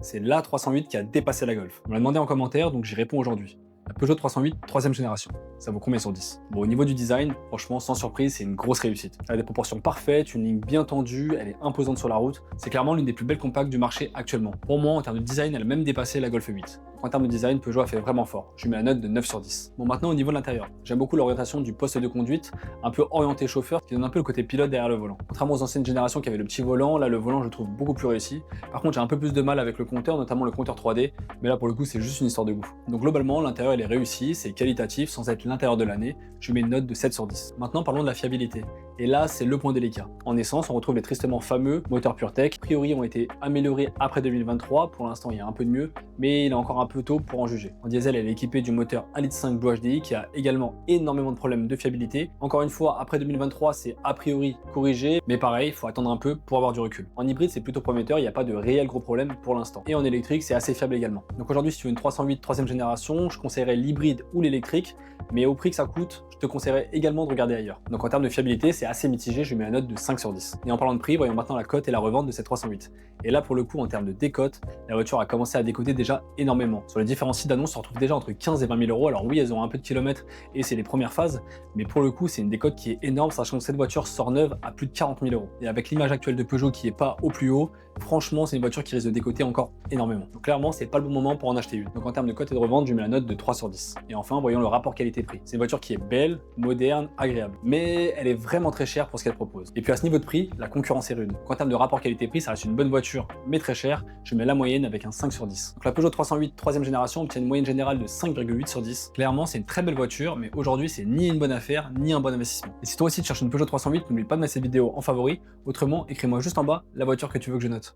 c'est la 308 qui a dépassé la Golf. On me l'a demandé en commentaire, donc j'y réponds aujourd'hui. La Peugeot 308 troisième génération. Ça vaut combien sur 10? Bon, au niveau du design, franchement, sans surprise, c'est une grosse réussite. Elle a des proportions parfaites, une ligne bien tendue, elle est imposante sur la route. C'est clairement l'une des plus belles compacts du marché actuellement. Pour moi, en termes de design, elle a même dépassé la Golf 8. En termes de design, Peugeot a fait vraiment fort. Je lui mets la note de 9 sur 10. Bon, maintenant au niveau de l'intérieur, j'aime beaucoup l'orientation du poste de conduite, un peu orienté chauffeur, qui donne un peu le côté pilote derrière le volant. Contrairement aux anciennes générations qui avaient le petit volant, là le volant je le trouve beaucoup plus réussi. Par contre, j'ai un peu plus de mal avec le compteur, notamment le compteur 3D, mais là pour le coup c'est juste une histoire de goût. Donc globalement, l'intérieur il est réussi, c'est qualitatif sans être l'intérieur de l'année. Je lui mets une note de 7 sur 10. Maintenant parlons de la fiabilité. Et là, c'est le point délicat. En essence, on retrouve les tristement fameux moteurs PureTech. A priori, ont été améliorés après 2023. Pour l'instant, il y a un peu de mieux, mais il est encore un peu tôt pour en juger. En diesel, elle est équipée du moteur 1,5 Litre Blue HDI qui a également énormément de problèmes de fiabilité. Encore une fois, après 2023, c'est a priori corrigé, mais pareil, il faut attendre un peu pour avoir du recul. En hybride, c'est plutôt prometteur, il n'y a pas de réel gros problème pour l'instant. Et en électrique, c'est assez fiable également. Donc aujourd'hui, si tu veux une 308 troisième génération, je conseillerais l'hybride ou l'électrique, mais au prix que ça coûte, je te conseillerais également de regarder ailleurs. Donc en termes de fiabilité, c'est assez mitigé, je lui mets la note de 5 sur 10. Et en parlant de prix, voyons maintenant la cote et la revente de cette 308. Et là, pour le coup, en termes de décote, la voiture a commencé à décoter déjà énormément. Sur les différents sites d'annonces, on se retrouve déjà entre 15 et 20 000 euros. Alors oui, elles ont un peu de kilomètres et c'est les premières phases, mais pour le coup, c'est une décote qui est énorme, sachant que cette voiture sort neuve à plus de 40 000 euros. Et avec l'image actuelle de Peugeot qui est pas au plus haut, franchement, c'est une voiture qui risque de décoter encore énormément. Donc clairement, c'est pas le bon moment pour en acheter une. Donc en termes de cote et de revente, je lui mets la note de 3 sur 10. Et enfin, voyons le rapport qualité-prix. C'est une voiture qui est belle, moderne, agréable. Mais elle est vraiment très chère pour ce qu'elle propose. Et puis à ce niveau de prix, la concurrence est rude. Donc en termes de rapport qualité-prix, ça reste une bonne voiture, mais très chère. Je mets la moyenne avec un 5 sur 10. Donc la Peugeot 308 troisième génération obtient une moyenne générale de 5,8 sur 10. Clairement, c'est une très belle voiture, mais aujourd'hui, c'est ni une bonne affaire, ni un bon investissement. Et si toi aussi tu cherches une Peugeot 308, n'oublie pas de mettre cette vidéo en favori. Autrement, écris-moi juste en bas la voiture que tu veux que je note.